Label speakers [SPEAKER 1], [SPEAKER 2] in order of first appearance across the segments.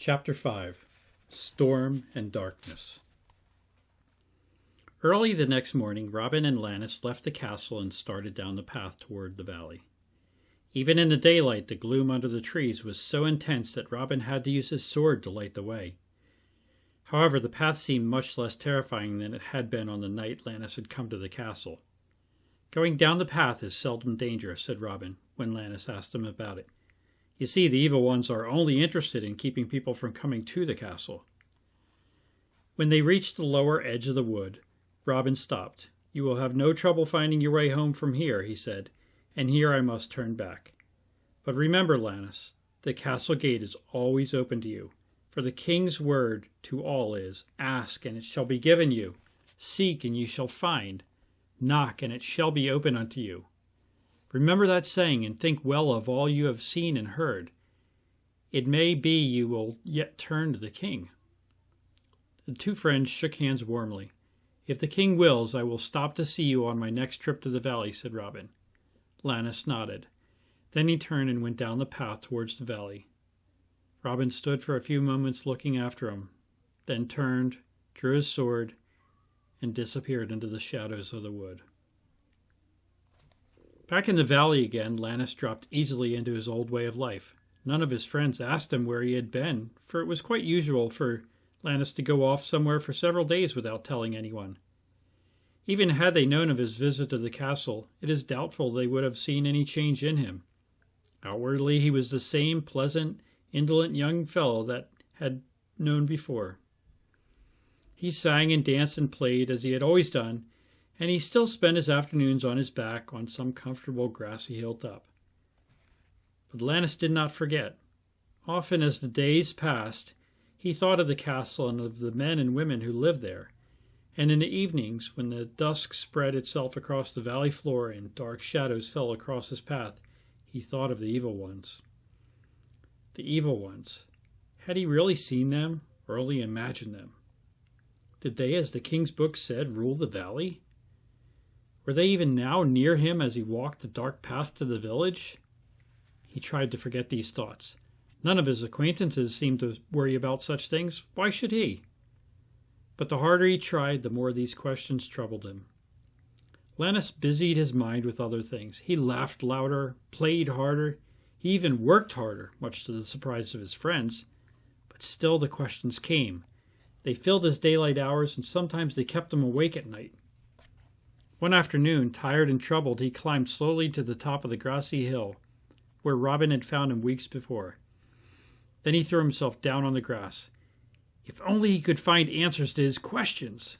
[SPEAKER 1] Chapter 5 Storm and Darkness. Early the next morning, Robin and Lannis left the castle and started down the path toward the valley. Even in the daylight, the gloom under the trees was so intense that Robin had to use his sword to light the way. However, the path seemed much less terrifying than it had been on the night Lannis had come to the castle. "Going down the path is seldom dangerous," said Robin, when Lannis asked him about it. "You see, the evil ones are only interested in keeping people from coming to the castle." When they reached the lower edge of the wood, Robin stopped. "You will have no trouble finding your way home from here," he said, "and here I must turn back. But remember, Lannis, the castle gate is always open to you, for the king's word to all is, 'Ask, and it shall be given you. Seek, and you shall find. Knock, and it shall be open unto you.' Remember that saying, and think well of all you have seen and heard. It may be you will yet turn to the king." The two friends shook hands warmly. "If the king wills, I will stop to see you on my next trip to the valley," said Robin. Lannis nodded. Then he turned and went down the path towards the valley. Robin stood for a few moments looking after him, then turned, drew his sword, and disappeared into the shadows of the wood. Back in the valley again, Lannis dropped easily into his old way of life. None of his friends asked him where he had been, for it was quite usual for Lannis to go off somewhere for several days without telling anyone. Even had they known of his visit to the castle, it is doubtful they would have seen any change in him. Outwardly he was the same pleasant, indolent young fellow that had known before. He sang and danced and played as he had always done, and he still spent his afternoons on his back on some comfortable grassy hilltop. But Lannis did not forget. Often as the days passed, he thought of the castle and of the men and women who lived there, and in the evenings, when the dusk spread itself across the valley floor and dark shadows fell across his path, he thought of the evil ones. The evil ones. Had he really seen them, or only imagined them? Did they, as the king's book said, rule the valley? Were they even now near him as he walked the dark path to the village? He tried to forget these thoughts. None of his acquaintances seemed to worry about such things. Why should he? But the harder he tried, the more these questions troubled him. Lannis busied his mind with other things. He laughed louder, played harder, he even worked harder, much to the surprise of his friends. But still the questions came. They filled his daylight hours, and sometimes they kept him awake at night. One afternoon, tired and troubled, he climbed slowly to the top of the grassy hill, where Robin had found him weeks before. Then he threw himself down on the grass. If only he could find answers to his questions!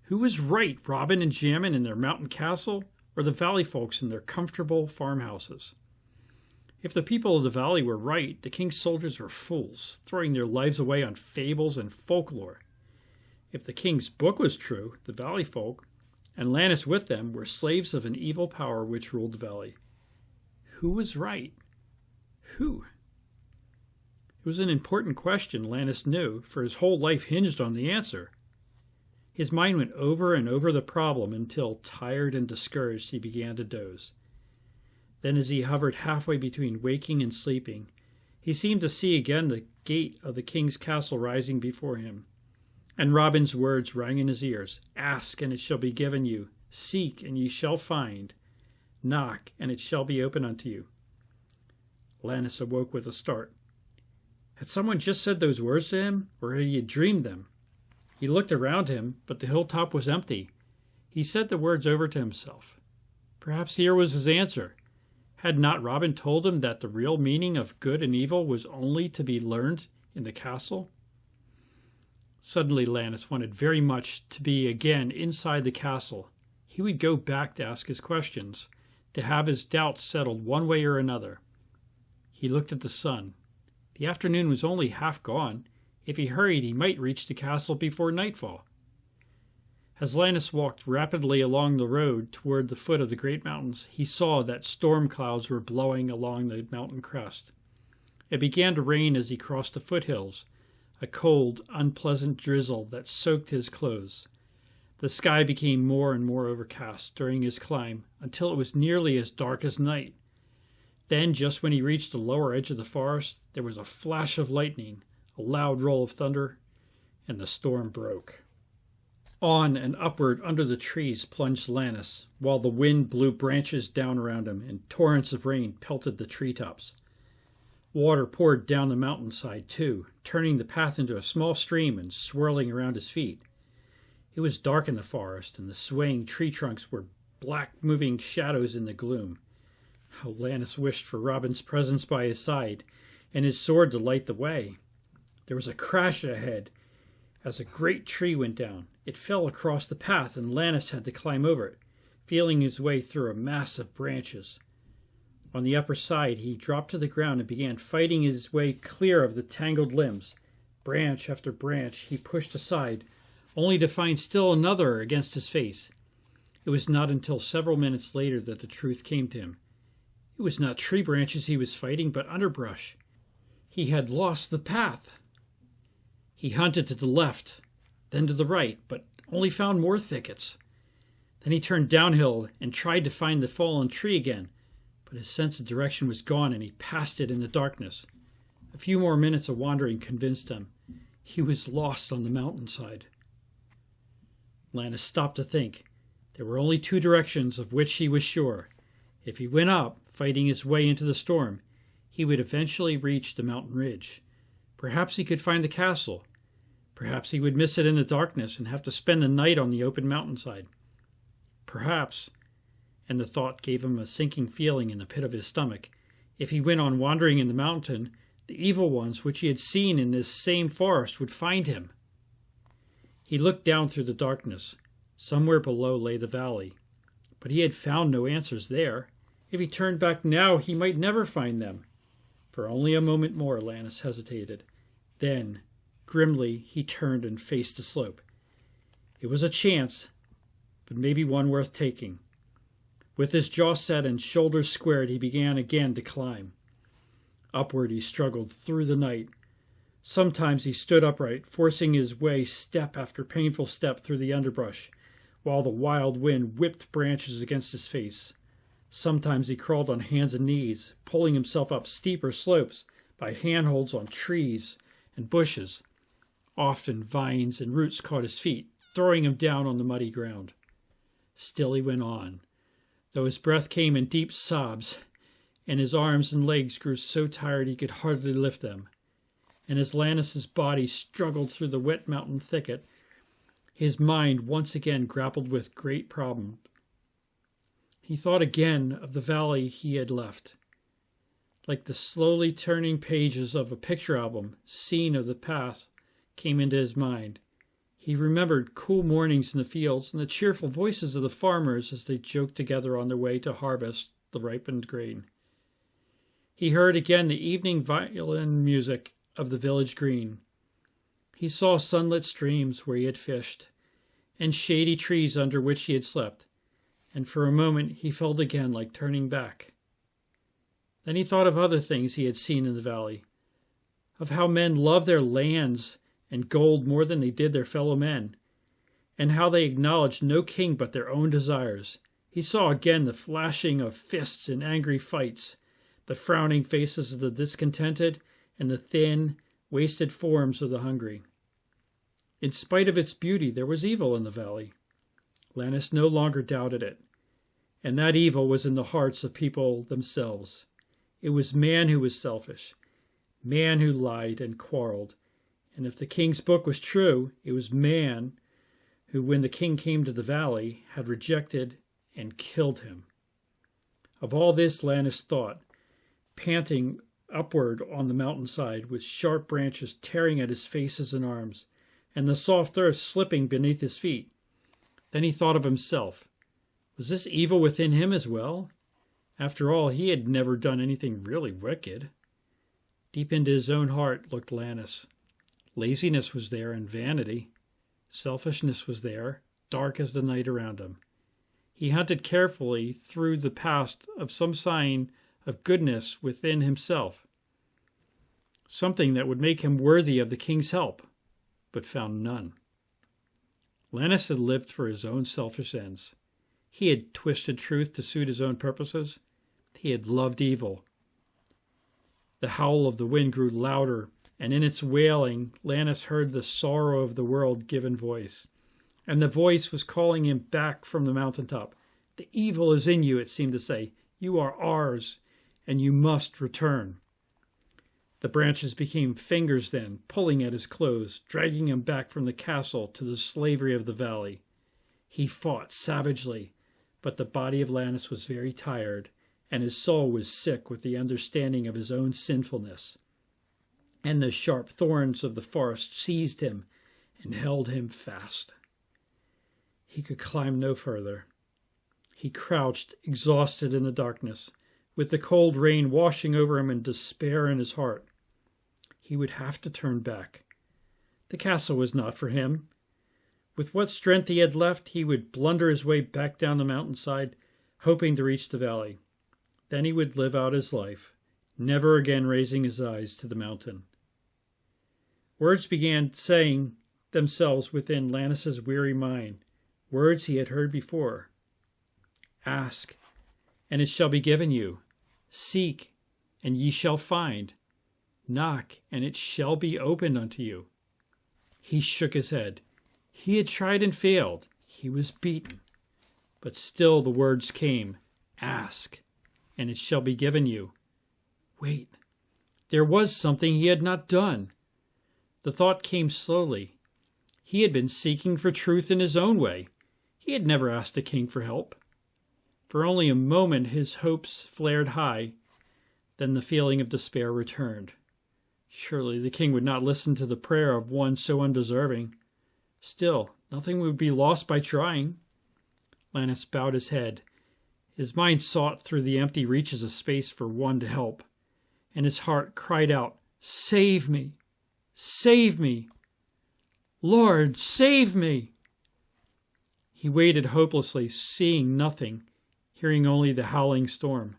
[SPEAKER 1] Who was right, Robin and Jammin in their mountain castle, or the valley folks in their comfortable farmhouses? If the people of the valley were right, the king's soldiers were fools, throwing their lives away on fables and folklore. If the king's book was true, the valley folk, and Lannis with them, were slaves of an evil power which ruled the valley. Who was right? Who? It was an important question, Lannis knew, for his whole life hinged on the answer. His mind went over and over the problem until, tired and discouraged, he began to doze. Then, as he hovered halfway between waking and sleeping, he seemed to see again the gate of the king's castle rising before him. And Robin's words rang in his ears, "Ask, and it shall be given you. Seek, and ye shall find. Knock, and it shall be open unto you." Lannis awoke with a start. Had someone just said those words to him, or had he dreamed them? He looked around him, but the hilltop was empty. He said the words over to himself. Perhaps here was his answer. Had not Robin told him that the real meaning of good and evil was only to be learned in the castle? Suddenly Lannis wanted very much to be again inside the castle. He would go back to ask his questions, to have his doubts settled one way or another. He looked at the sun. The afternoon was only half gone. If he hurried, he might reach the castle before nightfall. As Lannis walked rapidly along the road toward the foot of the great mountains, he saw that storm clouds were blowing along the mountain crest. It began to rain as he crossed the foothills, a cold, unpleasant drizzle that soaked his clothes. The sky became more and more overcast during his climb until it was nearly as dark as night. Then, just when he reached the lower edge of the forest, there was a flash of lightning, a loud roll of thunder, and the storm broke. On and upward under the trees plunged Lannis, while the wind blew branches down around him and torrents of rain pelted the treetops. Water poured down the mountainside, too, turning the path into a small stream and swirling around his feet. It was dark in the forest, and the swaying tree trunks were black moving shadows in the gloom. How Lannis wished for Robin's presence by his side, and his sword to light the way. There was a crash ahead as a great tree went down. It fell across the path, and Lannis had to climb over it, feeling his way through a mass of branches. On the upper side, he dropped to the ground and began fighting his way clear of the tangled limbs. Branch after branch he pushed aside, only to find still another against his face. It was not until several minutes later that the truth came to him. It was not tree branches he was fighting, but underbrush. He had lost the path. He hunted to the left, then to the right, but only found more thickets. Then he turned downhill and tried to find the fallen tree again, but his sense of direction was gone and he passed it in the darkness. A few more minutes of wandering convinced him he was lost on the mountainside. Lannis stopped to think. There were only two directions of which he was sure. If he went up, fighting his way into the storm, he would eventually reach the mountain ridge. Perhaps he could find the castle. Perhaps he would miss it in the darkness and have to spend the night on the open mountainside. Perhaps, and the thought gave him a sinking feeling in the pit of his stomach, if he went on wandering in the mountain, the evil ones which he had seen in this same forest would find him. He looked down through the darkness. Somewhere below lay the valley, but he had found no answers there. If he turned back now, he might never find them. For only a moment more, Lannis hesitated. Then, grimly, he turned and faced the slope. It was a chance, but maybe one worth taking. With his jaw set and shoulders squared, he began again to climb. Upward he struggled through the night. Sometimes he stood upright, forcing his way step after painful step through the underbrush, while the wild wind whipped branches against his face. Sometimes he crawled on hands and knees, pulling himself up steeper slopes by handholds on trees and bushes. Often vines and roots caught his feet, throwing him down on the muddy ground. Still he went on, though his breath came in deep sobs, and his arms and legs grew so tired he could hardly lift them. And as Lannis's body struggled through the wet mountain thicket, his mind once again grappled with great problems. He thought again of the valley he had left. Like the slowly turning pages of a picture album, scene of the past came into his mind. He remembered cool mornings in the fields and the cheerful voices of the farmers as they joked together on their way to harvest the ripened grain. He heard again the evening violin music of the village green. He saw sunlit streams where he had fished, and shady trees under which he had slept, and for a moment he felt again like turning back. Then he thought of other things he had seen in the valley, of how men loved their lands and gold more than they did their fellow men, and how they acknowledged no king but their own desires. He saw again the flashing of fists in angry fights, the frowning faces of the discontented, and the thin, wasted forms of the hungry. In spite of its beauty, there was evil in the valley. Lannis no longer doubted it, and that evil was in the hearts of people themselves. It was man who was selfish, man who lied and quarreled, and if the king's book was true, it was man who, when the king came to the valley, had rejected and killed him. Of all this Lannis thought, panting upward on the mountainside, with sharp branches tearing at his faces and arms, and the soft earth slipping beneath his feet. Then he thought of himself. Was this evil within him as well? After all, he had never done anything really wicked. Deep into his own heart looked Lannis. Laziness was there and vanity. Selfishness was there, dark as the night around him. He hunted carefully through the past of some sign of goodness within himself, something that would make him worthy of the king's help, but found none. Lannis had lived for his own selfish ends. He had twisted truth to suit his own purposes. He had loved evil. The howl of the wind grew louder and in its wailing Lannis heard the sorrow of the world given voice. And the voice was calling him back from the mountaintop. The evil is in you, it seemed to say. You are ours, and you must return. The branches became fingers then, pulling at his clothes, dragging him back from the castle to the slavery of the valley. He fought savagely, but the body of Lannis was very tired, and his soul was sick with the understanding of his own sinfulness. And the sharp thorns of the forest seized him and held him fast. He could climb no further. He crouched, exhausted in the darkness, with the cold rain washing over him and despair in his heart. He would have to turn back. The castle was not for him. With what strength he had left, he would blunder his way back down the mountainside, hoping to reach the valley. Then he would live out his life, never again raising his eyes to the mountain. Words began saying themselves within Lannis's weary mind, words he had heard before. Ask, and it shall be given you. Seek, and ye shall find. Knock, and it shall be opened unto you. He shook his head. He had tried and failed. He was beaten. But still the words came. Ask, and it shall be given you. Wait, there was something he had not done. The thought came slowly. He had been seeking for truth in his own way. He had never asked the king for help. For only a moment his hopes flared high. Then the feeling of despair returned. Surely the king would not listen to the prayer of one so undeserving. Still, nothing would be lost by trying. Lannis bowed his head. His mind sought through the empty reaches of space for one to help, and his heart cried out, Save me! Save me! Lord, save me! He waited hopelessly, seeing nothing, hearing only the howling storm.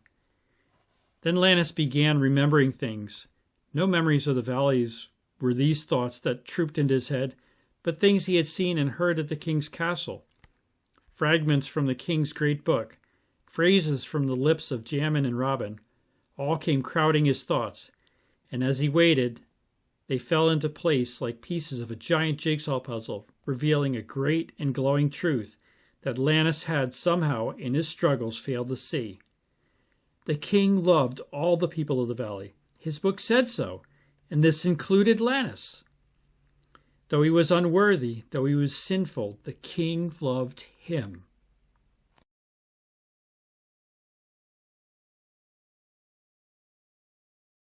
[SPEAKER 1] Then Lannis began remembering things. No memories of the valleys were these thoughts that trooped into his head, but things he had seen and heard at the king's castle. Fragments from the king's great book, phrases from the lips of Jammin and Robin, all came crowding his thoughts, and as he waited, they fell into place like pieces of a giant jigsaw puzzle, revealing a great and glowing truth that Lannis had somehow in his struggles failed to see. The king loved all the people of the valley. His book said so, and this included Lannis. Though he was unworthy, though he was sinful, the king loved him.